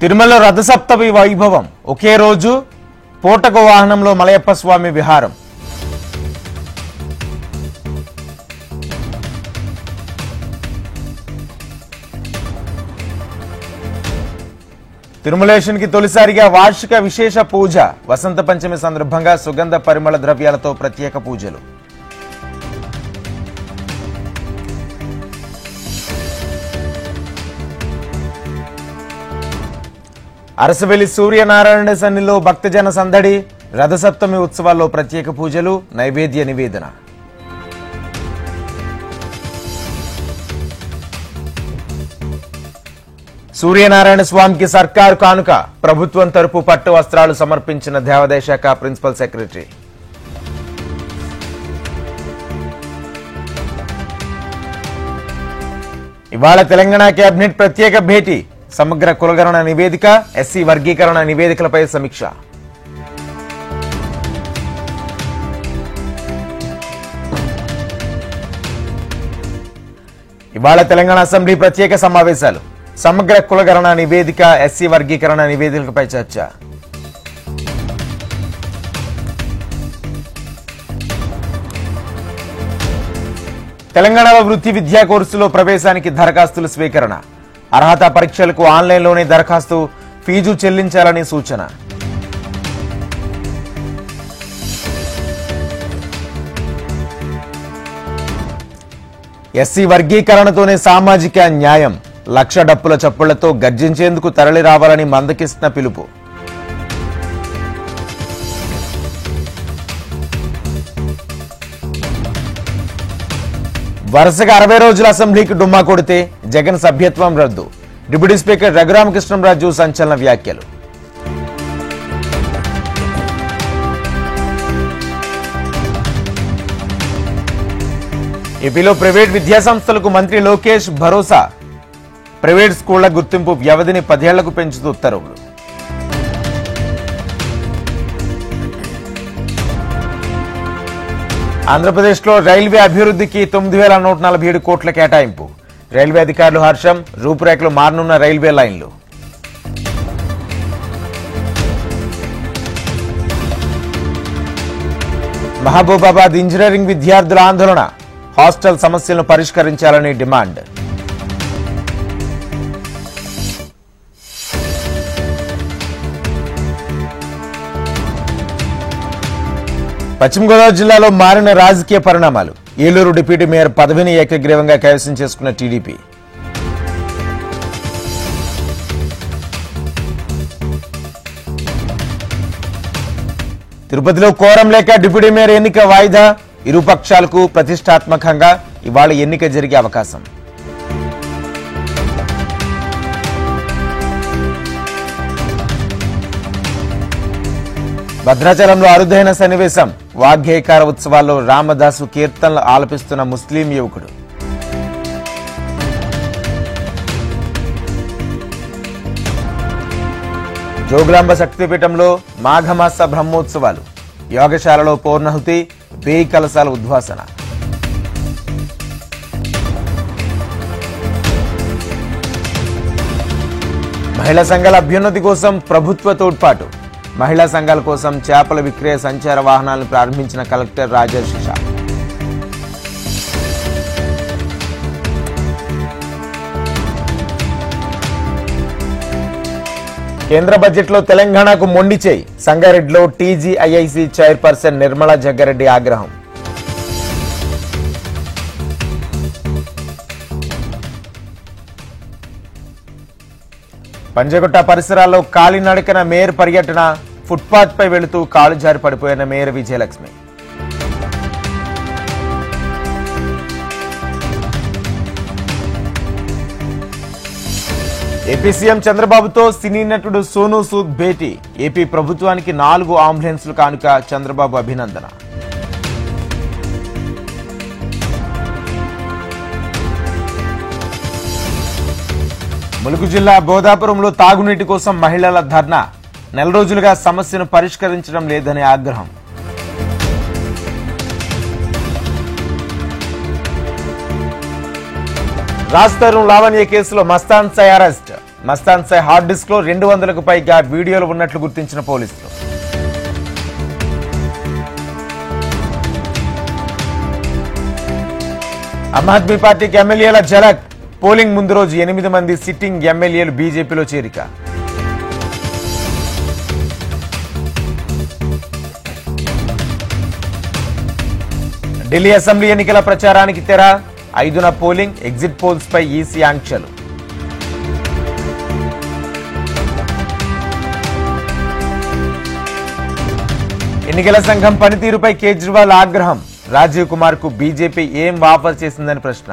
తిరుమలలో రథసప్తమి వైభవం. ఒకే రోజు పోటక వాహనంలో మలయప్ప స్వామి విహారం. తిరుమలేశునికి తొలిసారిగా వార్షిక విశేష పూజ. వసంత పంచమి సందర్భంగా సుగంధ పరిమళ ద్రవ్యాలతో ప్రత్యేక పూజలు. అరసవెల్లి సూర్యనారాయణ సన్నిధిలో భక్తజన సందడి. రథసప్తమి ఉత్సవాల్లో ప్రత్యేక పూజలు, నైవేద్య నివేదన. సూర్యనారాయణ స్వామికి సర్కారు కానుక. ప్రభుత్వం తరపు పట్టు వస్త్రాలు సమర్పించిన దేవాదాయ శాఖ ప్రిన్సిపల్ సెక్రటరీ. ఇవాళ తెలంగాణ కేబినెట్ ప్రత్యేక భేటీ. సమగ్ర కులగణన నివేదిక, ఎస్సీ వర్గీకరణ నివేదికలపై సమీక్ష. ఇవాళ తెలంగాణ అసెంబ్లీ ప్రత్యేక సమావేశాలు. సమగ్ర కులగణన నివేదిక, ఎస్సీ వర్గీకరణ నివేదికలపై చర్చ. తెలంగాణలో వృత్తి విద్యా కోర్సులో ప్రవేశానికి దరఖాస్తుల స్వీకరణ. అర్హత పరీక్షలకు ఆన్లైన్లోనే దరఖాస్తు, ఫీజు చెల్లించాలని సూచన. ఎస్సీ వర్గీకరణతోనే సామాజిక న్యాయం. లక్ష డప్పుల చప్పుళ్లతో గర్జించేందుకు తరలి రావాలని మందకృష్ణ పిలుపు. వరుసగా 60 రోజుల అసెంబ్లీకి డుమ్మా కొడితే జగన్ సభ్యత్వం రద్దు. డిప్యూటీ స్పీకర్ రఘురామకృష్ణంరాజు సంచలన వ్యాఖ్యలు. ఏపీలో ప్రైవేట్ విద్యాసంస్థలకు మంత్రి లోకేష్ భరోసా. ప్రైవేట్ స్కూళ్ల గుర్తింపు వ్యవధిని 10 ఏళ్లకు పెంచుతూ ఉత్తర్వులు. ఆంధ్రప్రదేశ్లో రైల్వే అభివృద్ధికి 9,147 కోట్ల కేటాయింపు. రైల్వే అధికారులు హర్షం. రూపురేఖలు మారనున్న రైల్వే లైన్లు. మహబూబాబాద్ ఇంజనీరింగ్ విద్యార్థుల ఆందోళన. హాస్టల్ సమస్యలను పరిష్కరించాలని డిమాండ్. పశ్చిమ గోదావరి జిల్లాలో మారిన రాజకీయ పరిణామాలు. ఏలూరు డిప్యూటీ మేయర్ పదవిని ఏకగ్రీవంగా కైవసం చేసుకున్న టీడీపీ. తిరుపతిలో కోరం లేక డిప్యూటీ మేయర్ ఎన్నిక వాయిదా. ఇరు పక్షాలకు ప్రతిష్టాత్మకంగా ఇవాళ ఎన్నిక జరిగే అవకాశం. భద్రాచలంలో అరుదైన సన్నివేశం. వాగ్గేయకార ఉత్సవాల్లో రామదాసు కీర్తనలు ఆలపిస్తున్న ముస్లిం యువకుడు. జోగులాంబ శక్తిపీఠంలో మాఘమాస బ్రహ్మోత్సవాలు. యోగశాలలో పూర్ణాహుతి, 1000 కలశాల ఉద్వాసన. మహిళా సంఘాల అభ్యున్నతి కోసం ప్రభుత్వ తోడ్పాటు. మహిళా సంఘాల కోసం చేపల విక్రయ సంచార వాహనాలను ప్రారంభించిన కలెక్టర్ రాజర్షి షా. కేంద్ర బడ్జెట్లో తెలంగాణకు మొండి చేయి. సంగారెడ్డిలో టీజీఐఐసి చైర్పర్సన్ నిర్మలా జగ్గారెడ్డి ఆగ్రహం. పంజగుట్ట పరిసరాల్లో కాలినడకన మేయర్ పర్యటన. ఫుట్పాత్ పై వెళుతూ కాలు జారి పడిపోయిన మేయర్ విజయలక్ష్మి. ఏపీ సీఎం చంద్రబాబుతో సినీ నటుడు సోనూ సూద్ భేటీ. ఏపీ ప్రభుత్వానికి 4 అంబులెన్స్లు కానుక. చంద్రబాబు అభినందన. ములుగు జిల్లా బోధాపురంలో తాగునీటి కోసం మహిళల ధర్నా. 4 రోజులుగా సమస్యను పరిష్కరించడం లేదని ఆగ్రహం. రాజ్ తరుణ్ లావణ్య కేసులో Mastan Sai arrest. Mastan Sai hard disk లో 200కు పైగా వీడియోలు ఉన్నట్లు గుర్తించిన పోలీసులు. ఆమ్ ఆద్మీ పార్టీకి ఎమ్మెల్యేల ఝలక్. పోలింగ్ ముందు రోజు 8 మంది సిట్టింగ్ ఎమ్మెల్యేలు బీజేపీలో చేరిక. ఢిల్లీ అసెంబ్లీ ఎన్నికల ప్రచారానికి తెర. 5న పోలింగ్, ఎగ్జిట్ పోల్స్ పై ఈసీ ఆంక్షలు. ఎన్నికల సంఘం పనితీరుపై కేజ్రీవాల్ ఆగ్రహం. రాజీవ్ కుమార్ కు బీజేపీ ఏం ఆఫర్ చేసిందని ప్రశ్న.